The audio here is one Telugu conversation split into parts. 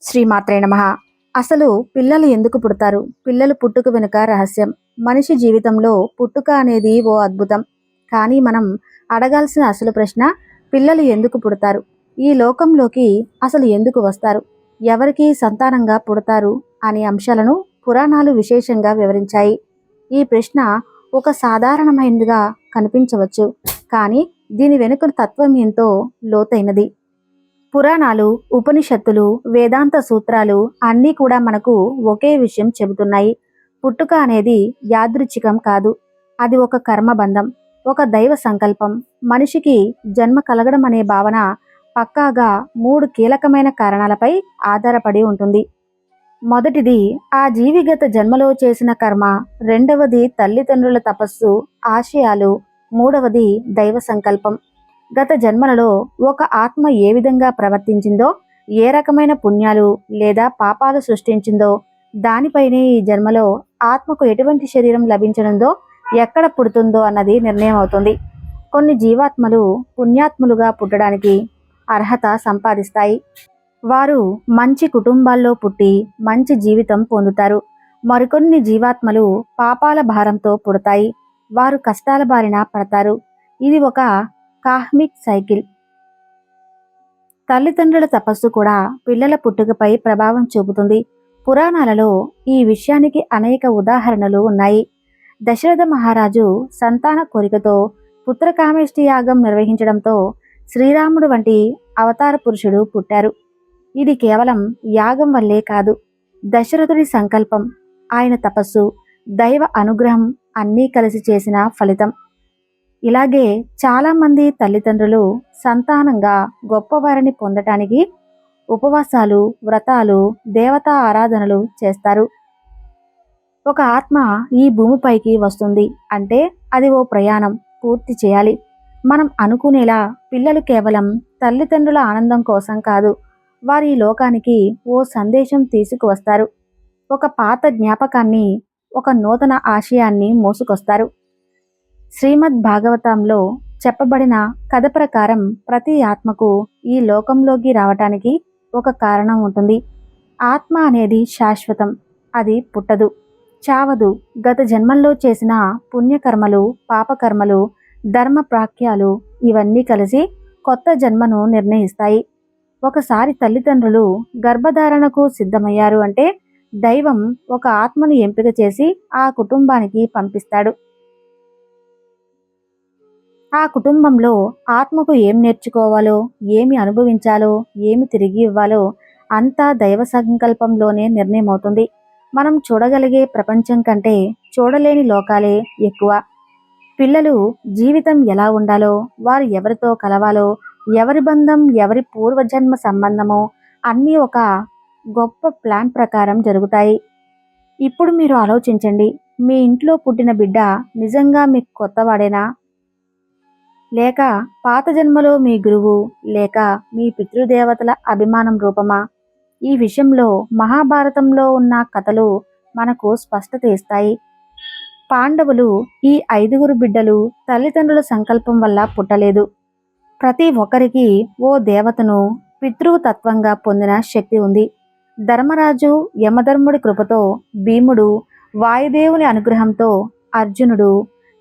శ్రీమాత్రే నమః. అసలు పిల్లలు ఎందుకు పుడతారు? పిల్లలు పుట్టుక వెనుక రహస్యం. మనిషి జీవితంలో పుట్టుక అనేది ఓ అద్భుతం. కానీ మనం అడగాల్సిన అసలు ప్రశ్న, పిల్లలు ఎందుకు పుడతారు? ఈ లోకంలోకి అసలు ఎందుకు వస్తారు? ఎవరికి సంతానంగా పుడతారు అనే అంశాలను పురాణాలు విశేషంగా వివరించాయి. ఈ ప్రశ్న ఒక సాధారణమైనదిగా కనిపించవచ్చు, కానీ దీని వెనుక తత్వం ఎంతో లోతైనది. పురాణాలు, ఉపనిషత్తులు, వేదాంత సూత్రాలు అన్నీ కూడా మనకు ఒకే విషయం చెబుతున్నాయి. పుట్టుక అనేది యాదృచ్ఛికం కాదు. అది ఒక కర్మబంధం, ఒక దైవ సంకల్పం. మనిషికి జన్మ కలగడం అనే భావన పక్కాగా 3 కీలకమైన కారణాలపై ఆధారపడి ఉంటుంది. మొదటిది ఆ జీవిగత జన్మలో చేసిన కర్మ, రెండవది తల్లిదండ్రుల తపస్సు, ఆశయాలు, మూడవది దైవ సంకల్పం. గత జన్మలలో ఒక ఆత్మ ఏ విధంగా ప్రవర్తించిందో, ఏ రకమైన పుణ్యాలు లేదా పాపాలు సృష్టించిందో దానిపైనే ఈ జన్మలో ఆత్మకు ఎటువంటి శరీరం లభించనుందో, ఎక్కడ పుడుతుందో అన్నది నిర్ణయం అవుతుంది. కొన్ని జీవాత్మలు పుణ్యాత్ములుగా పుట్టడానికి అర్హత సంపాదిస్తాయి. వారు మంచి కుటుంబాల్లో పుట్టి మంచి జీవితం పొందుతారు. మరికొన్ని జీవాత్మలు పాపాల భారంతో పుడతాయి. వారు కష్టాల బారిన పడతారు. ఇది ఒక కాస్మిక్ సైకిల్. తల్లిదండ్రుల తపస్సు కూడా పిల్లల పుట్టుకపై ప్రభావం చూపుతుంది. పురాణాలలో ఈ విషయానికి అనేక ఉదాహరణలు ఉన్నాయి. దశరథ మహారాజు సంతాన కోరికతో పుత్రకామేష్టి యాగం నిర్వహించడంతో శ్రీరాముడు వంటి అవతార పురుషుడు పుట్టారు. ఇది కేవలం యాగం వల్లే కాదు, దశరథుడి సంకల్పం, ఆయన తపస్సు, దైవ అనుగ్రహం అన్నీ కలిసి చేసిన ఫలితం. ఇలాగే చాలామంది తల్లిదండ్రులు సంతానంగా గొప్పవారిని పొందటానికి ఉపవాసాలు, వ్రతాలు, దేవతా ఆరాధనలు చేస్తారు. ఒక ఆత్మ ఈ భూమిపైకి వస్తుంది అంటే అది ఓ ప్రయాణం పూర్తి చేయాలి. మనం అనుకునేలా పిల్లలు కేవలం తల్లిదండ్రుల ఆనందం కోసం కాదు, వారి లోకానికి ఓ సందేశం తీసుకువస్తారు. ఒక పాత జ్ఞాపకాన్ని, ఒక నూతన ఆశయాన్ని మోసుకొస్తారు. శ్రీమద్ భాగవతంలో చెప్పబడిన కథ ప్రకారం ప్రతి ఆత్మకు ఈ లోకంలోకి రావటానికి ఒక కారణం ఉంటుంది. ఆత్మ అనేది శాశ్వతం. అది పుట్టదు, చావదు. గత జన్మల్లో చేసిన పుణ్యకర్మలు, పాపకర్మలు, ధర్మ ప్రాఖ్యాలు ఇవన్నీ కలిసి కొత్త జన్మను నిర్ణయిస్తాయి. ఒకసారి తల్లిదండ్రులు గర్భధారణకు సిద్ధమయ్యారు అంటే దైవం ఒక ఆత్మను ఎంపిక చేసి ఆ కుటుంబానికి పంపిస్తాడు. ఆ కుటుంబంలో ఆత్మకు ఏం నేర్చుకోవాలో, ఏమి అనుభవించాలో, ఏమి తిరిగి ఇవ్వాలో అంతా దైవ సంకల్పంలోనే నిర్ణయమవుతుంది. మనం చూడగలిగే ప్రపంచం కంటే చూడలేని లోకాలే ఎక్కువ. పిల్లలు జీవితం ఎలా ఉండాలో, వారు ఎవరితో కలవాలో, ఎవరి బంధం, ఎవరి పూర్వజన్మ సంబంధమో అన్నీ ఒక గొప్ప ప్లాన్ ప్రకారం జరుగుతాయి. ఇప్పుడు మీరు ఆలోచించండి, మీ ఇంట్లో పుట్టిన బిడ్డ నిజంగా మీకు కొత్తవాడేనా? లేక పాత జన్మలో మీ గురువు లేక మీ పితృదేవతల అభిమానం రూపమా? ఈ విషయంలో మహాభారతంలో ఉన్న కథలు మనకు స్పష్టత ఇస్తాయి. పాండవులు ఈ 5 బిడ్డలు తల్లిదండ్రుల సంకల్పం వల్ల పుట్టలేదు. ప్రతి ఒక్కరికి ఓ దేవతను పితృతత్వంగా పొందిన శక్తి ఉంది. ధర్మరాజు యమధర్ముడి కృపతో, భీముడు వాయుదేవుని అనుగ్రహంతో, అర్జునుడు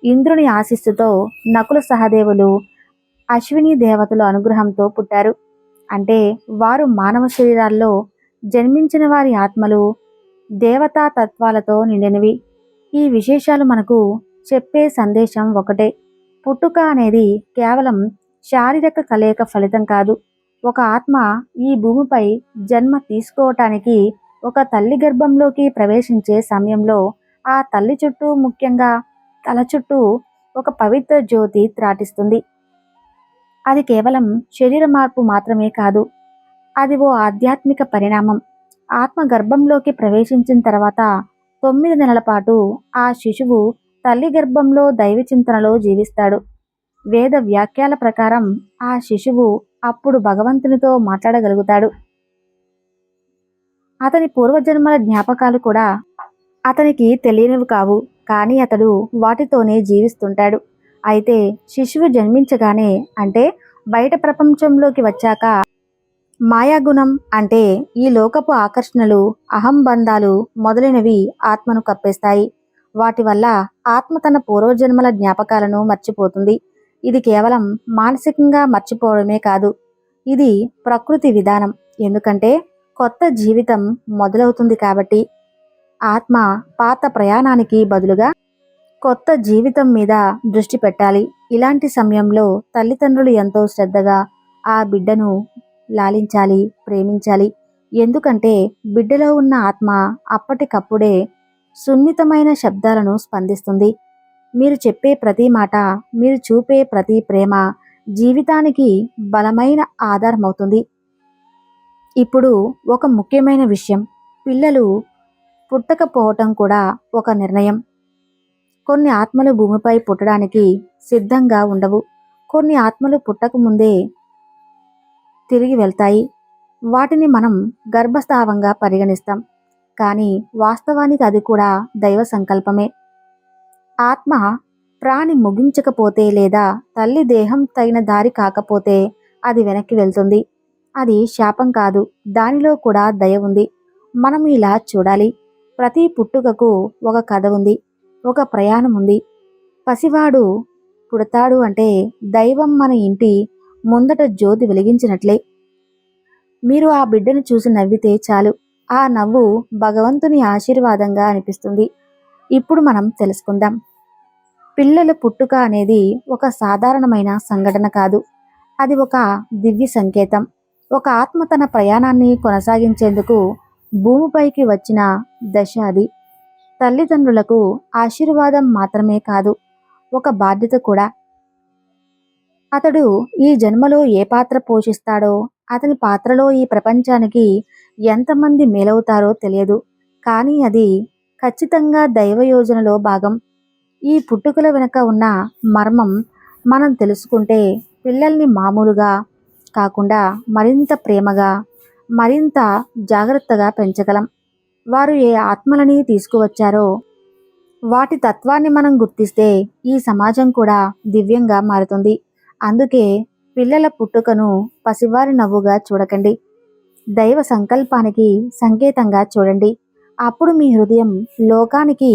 ఇంద్రుని ఆశీస్సుతో, నకుల సహదేవులు అశ్విని దేవతల అనుగ్రహంతో పుట్టారు. అంటే వారు మానవ శరీరాల్లో జన్మించిన వారి ఆత్మలు దేవతా తత్వాలతో నిండినవి. ఈ విశేషాలు మనకు చెప్పే సందేశం ఒకటే: పుట్టుక అనేది కేవలం శారీరక కలయిక ఫలితం కాదు. ఒక ఆత్మ ఈ భూమిపై జన్మ తీసుకోవటానికి ఒక తల్లి గర్భంలోకి ప్రవేశించే సమయంలో ఆ తల్లి చుట్టూ, ముఖ్యంగా తల చుట్టూ ఒక పవిత్ర జ్యోతి త్రాటిస్తుంది. అది కేవలం శరీర మార్పు మాత్రమే కాదు, అది ఓ ఆధ్యాత్మిక పరిణామం. ఆత్మ గర్భంలోకి ప్రవేశించిన తర్వాత 9 నెలల పాటు ఆ శిశువు తల్లి గర్భంలో దైవ చింతనలో జీవిస్తాడు. వేద వ్యాఖ్యాల ప్రకారం ఆ శిశువు అప్పుడు భగవంతునితో మాట్లాడగలుగుతాడు. అతని పూర్వజన్మల జ్ఞాపకాలు కూడా అతనికి తెలియనివి కావు, కానీ అతడు వాటితోనే జీవిస్తుంటాడు. అయితే శిశువు జన్మించగానే, అంటే బయట ప్రపంచంలోకి వచ్చాక మాయాగుణం అంటే ఈ లోకపు ఆకర్షణలు, అహంబంధాలు మొదలైనవి ఆత్మను కప్పేస్తాయి. వాటి వల్ల ఆత్మ తన పూర్వజన్మల జ్ఞాపకాలను మర్చిపోతుంది. ఇది కేవలం మానసికంగా మర్చిపోవడమే కాదు, ఇది ప్రకృతి విధానం. ఎందుకంటే కొత్త జీవితం మొదలవుతుంది కాబట్టి. ఆత్మ పాత ప్రయాణానికి బదులుగా కొత్త జీవితం మీద దృష్టి పెట్టాలి. ఇలాంటి సమయంలో తల్లిదండ్రులు ఎంతో శ్రద్ధగా ఆ బిడ్డను లాలించాలి, ప్రేమించాలి. ఎందుకంటే బిడ్డలో ఉన్న ఆత్మ అప్పటికప్పుడే సున్నితమైన శబ్దాలను స్పందిస్తుంది. మీరు చెప్పే ప్రతి మాట, మీరు చూపే ప్రతి ప్రేమ జీవితానికి బలమైన ఆధారమవుతుంది. ఇప్పుడు ఒక ముఖ్యమైన విషయం, పిల్లలు పుట్టకపోవటం కూడా ఒక నిర్ణయం. కొన్ని ఆత్మలు భూమిపై పుట్టడానికి సిద్ధంగా ఉండవు. కొన్ని ఆత్మలు పుట్టకముందే తిరిగి వెళ్తాయి. వాటిని మనం గర్భస్థావంగా పరిగణిస్తాం. కానీ వాస్తవానికి అది కూడా దైవ సంకల్పమే. ఆత్మ ప్రాణి ముగించకపోతే లేదా తల్లి దేహం తగిన దారి కాకపోతే అది వెనక్కి వెళ్తుంది. అది శాపం కాదు, దానిలో కూడా దయ ఉంది. మనం ఇలా చూడాలి. ప్రతి పుట్టుకకు ఒక కథ ఉంది, ఒక ప్రయాణం ఉంది. పసివాడు పుడతాడు అంటే దైవం మన ఇంటి ముందట జ్యోతి వెలిగించినట్లే. మీరు ఆ బిడ్డను చూసి నవ్వితే చాలు, ఆ నవ్వు భగవంతుని ఆశీర్వాదంగా అనిపిస్తుంది. ఇప్పుడు మనం తెలుసుకుందాం. పిల్లల పుట్టుక అనేది ఒక సాధారణమైన సంఘటన కాదు, అది ఒక దివ్య సంకేతం. ఒక ఆత్మ తన ప్రయాణాన్ని కొనసాగించేందుకు భూమిపైకి వచ్చిన దశ అది. తల్లిదండ్రులకు ఆశీర్వాదం మాత్రమే కాదు, ఒక బాధ్యత కూడా. అతడు ఈ జన్మలో ఏ పాత్ర పోషిస్తాడో, అతని పాత్రలో ఈ ప్రపంచానికి ఎంతమంది మేలవుతారో తెలియదు. కానీ అది ఖచ్చితంగా దైవ యోజనలో భాగం. ఈ పుట్టుకల వెనుక ఉన్న మర్మం మనం తెలుసుకుంటే పిల్లల్ని మామూలుగా కాకుండా మరింత ప్రేమగా, మరింత జాగ్రత్తగా పెంచగలం. వారు ఏ ఆత్మలని తీసుకువచ్చారో వాటి తత్వాన్ని మనం గుర్తిస్తే ఈ సమాజం కూడా దివ్యంగా మారుతుంది. అందుకే పిల్లల పుట్టుకను పసివారి నవ్వుగా చూడకండి, దైవ సంకల్పానికి సంకేతంగా చూడండి. అప్పుడు మీ హృదయం లోకానికి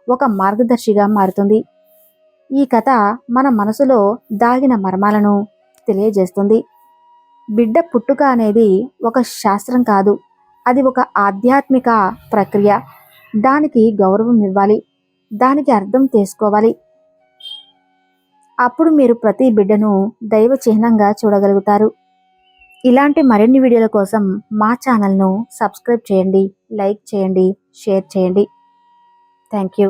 ఒక మార్గదర్శిగా మారుతుంది. ఈ కథ మన మనసులో దాగిన మర్మాలను తెలియజేస్తుంది. బిడ్డ పుట్టుక అనేది ఒక శాస్త్రం కాదు, అది ఒక ఆధ్యాత్మిక ప్రక్రియ. దానికి గౌరవం ఇవ్వాలి, దానికి అర్థం చేసుకోవాలి. అప్పుడు మీరు ప్రతి బిడ్డను దైవ చిహ్నంగా చూడగలుగుతారు. ఇలాంటి మరిన్ని వీడియోల కోసం మా ఛానల్ను సబ్స్క్రైబ్ చేయండి, లైక్ చేయండి, షేర్ చేయండి. Thank you.